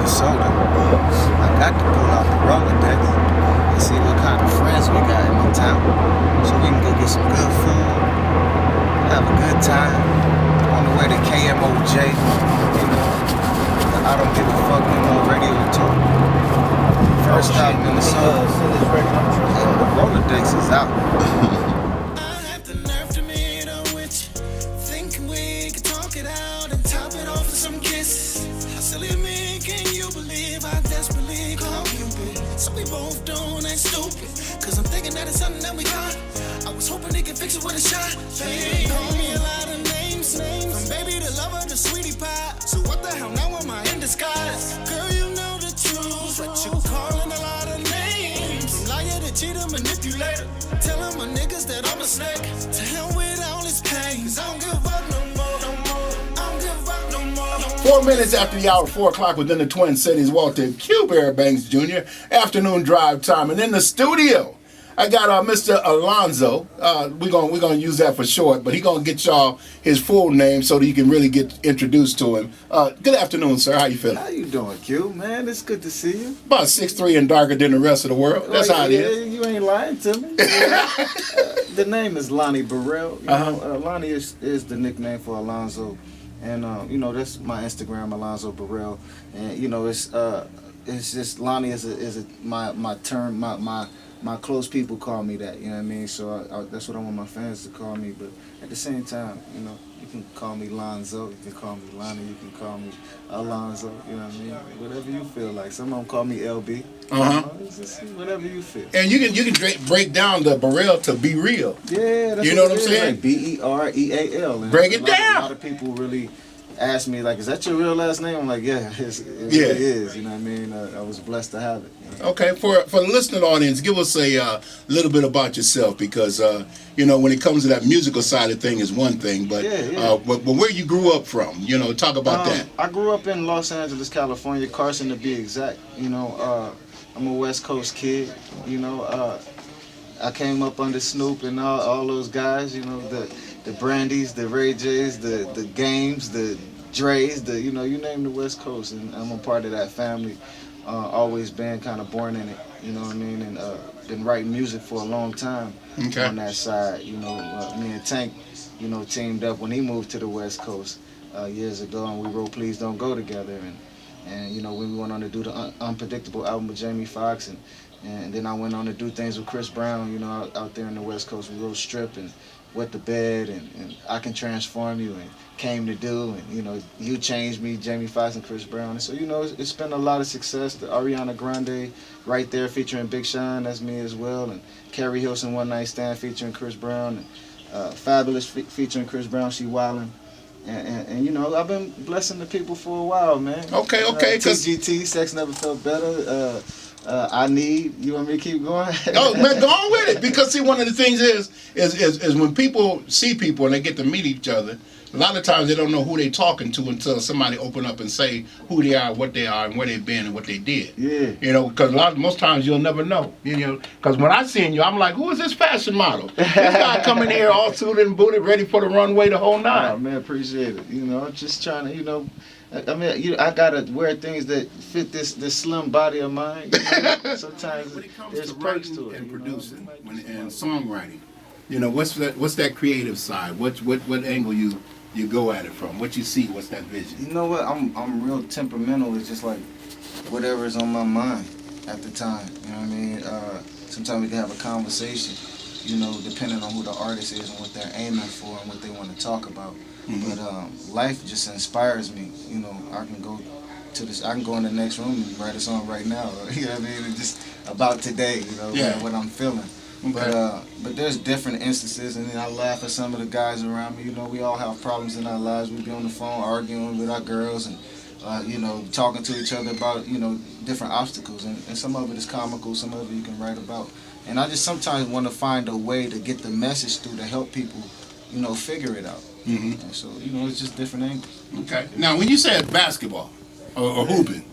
Minnesota. I got to pull out the Rolodex and see what kind of friends we got in the town, so we can go get some good food, have a good time on the way to KMOJ. You know, the I don't give a fuck no more radio tour. First stop Minnesota, and the Rolodex is out. Cause I'm thinking that it's something that we got. I was hoping they could fix it with a shot. They call me a lot of names. From baby to lover to sweetie pie. So what the hell now am I in disguise? Girl, you know the truth, but you calling a lot of names. Liar to cheater, manipulator. Telling my niggas that I'm a snake. To hell with all this pain. Cause I don't give up no more, no more. I don't give up no more, no more. 4 minutes after the hour, 4 o'clock within the Twin Cities, Walter Q. Banks Jr., afternoon drive time. And in the studio, I got Mr. Alonzo. We're gonna use that for short, but he's gonna get y'all his full name so that you can really get introduced to him. Good afternoon, sir. How you feeling? How you doing, Q? Man, it's good to see you. About 6'3" and darker than the rest of the world. That's how it is. You ain't lying to me. The name is Lonny Bereal. You know, Lonny is the nickname for Alonzo. And you know, that's my Instagram, Alonzo Bereal, and you know, it's just Lonny is my term, my close people call me that. You know what I mean? So that's what I want my fans to call me. But at the same time, you know, you can call me Lonzo, you can call me Lonny, you can call me Alonzo. You know what I mean? Whatever you feel like. Some of them call me LB. It's just whatever you feel. And you can break down the Bereal to be real. Yeah, that's you know what I'm saying? Like Bereal. Break it down. A lot of people really ask me, like, is that your real last name? I'm like, yeah, it really is. You know what I mean? I was blessed to have it. You know? Okay, for the listening audience, give us a little bit about yourself, because you know, when it comes to that musical side of thing is one thing, but but where you grew up from, you know, talk about that. I grew up in Los Angeles, California, Carson to be exact. You know, I'm a West Coast kid. You know, I came up under Snoop and all those guys. You know, the Brandys, the Ray J's, the Games, the Dre's, you know, you name the West Coast, and I'm a part of that family. Always been kind of born in it, you know what I mean, and been writing music for a long time on that side. You know, me and Tank, you know, teamed up when he moved to the West Coast years ago, and we wrote Please Don't Go together, and you know, when we went on to do the Unpredictable album with Jamie Foxx, and then I went on to do things with Chris Brown, you know, out there in the West Coast. We wrote Strip and Wet the Bed and I Can Transform You and Came to Do, and you know, You Changed Me, Jamie Foxx and Chris Brown. And so, you know, it's been a lot of success. The Ariana Grande Right There featuring Big Sean, that's me as well, and Carrie Hilson One Night Stand featuring Chris Brown, and Fabulous featuring Chris Brown, She Wildin'. And you know, I've been blessing the people for a while, man. Okay. TGT, Sex Never Felt Better. I Need. You want me to keep going? Oh man, go on with it. Because see, one of the things is when people see people and they get to meet each other, a lot of times they don't know who they're talking to until somebody open up and say who they are, what they are, and where they've been and what they did. Yeah. You know, because most times you'll never know. You know, because when I seen you, I'm like, who is this fashion model? This guy coming here all suited and booted, ready for the runway, the whole nine. Oh man, appreciate it. You know, I'm just trying to, you know. I mean, I gotta wear things that fit this slim body of mine. You know? Sometimes when it comes there's to perks writing to it and you know? producing and songwriting, you know, what's that creative side? What angle you go at it from? What you see? What's that vision? You know what? I'm real temperamental. It's just like whatever's on my mind at the time. You know what I mean? Sometimes we can have a conversation, you know, depending on who the artist is and what they're aiming for and what they want to talk about. But life just inspires me. You know, I can go in the next room and write a song right now. You know what I mean? It's just about today, you know, what I'm feeling. Okay. But there's different instances, and then I laugh at some of the guys around me. You know, we all have problems in our lives. We be on the phone arguing with our girls and, you know, talking to each other about, you know, different obstacles. And some of it is comical, some of it you can write about. And I just sometimes want to find a way to get the message through to help people, you know, figure it out. And so, you know, it's just different angles. Okay. Now, when you say basketball or hooping,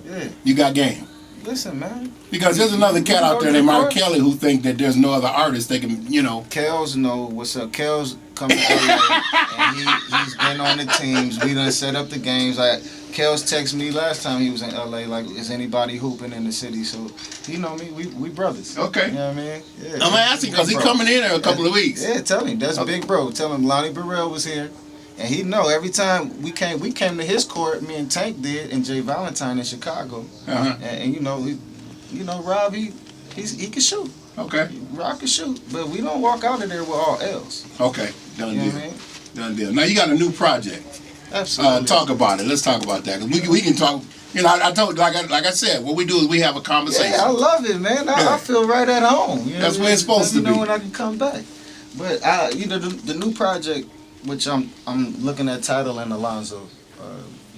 you got game. Listen, man. Because there's another cat out there named R. Kelly who think that there's no other artist they can, you know. Kels know what's up. Kels come to LA, and he's been on the teams. We done set up the games. Like Kels texted me last time he was in LA, like, is anybody hooping in the city? So he know me. We brothers. Okay. You know what I mean? Yeah. I'm asking because he's coming in a couple of weeks. Yeah, tell him that's big bro. Tell him Lonny Bereal was here. And he know every time we came to his court, me and Tank did, and Jay Valentine in Chicago. Uh-huh. And you know, Rob, he can shoot. Okay. Rob can shoot, but we don't walk out of there with all L's. Okay. Done You know deal. what I mean? Done deal. Now you got a new project. Absolutely. Talk about it. Let's talk about that. 'Cause we can talk. You know, I told like I said, what we do is we have a conversation. Yeah, I love it, man. I feel right at home. You know That's what I where it's mean? supposed to Let me know be. when I can come back. But you know, the new project, which I'm looking at titling Alonzo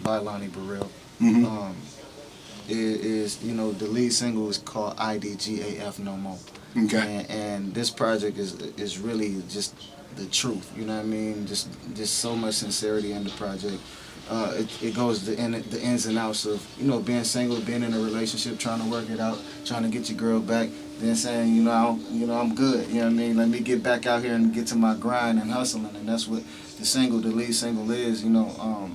by Lonny Bereal. Mhm. Is you know, the lead single is called IDGAF No More. Okay. And this project is really just the truth. You know what I mean? Just so much sincerity in the project. It goes the ins and outs of, you know, being single, being in a relationship, trying to work it out, trying to get your girl back, then saying, I'm good. You know what I mean? Let me get back out here and get to my grind and hustling. And that's what the lead single is. You know,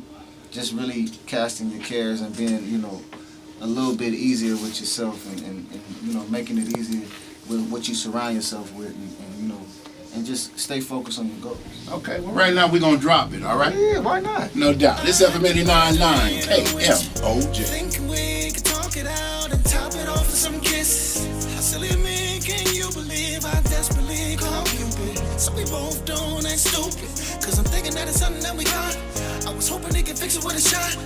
just really casting your cares and being, you know, a little bit easier with yourself and you know, making it easier with what you surround yourself with, and you know, and just stay focused on your goals. Okay. Well, right now we're gonna drop it. All right. Yeah, why not? No doubt. This FM 89.9 KMOJ. Think we could talk it out and top it off with some kisses. How silly of me, can you believe I desperately call Cupid? So we both don't act stupid, cause I'm thinking that it's something that we got. I was hoping they could fix it with a shot.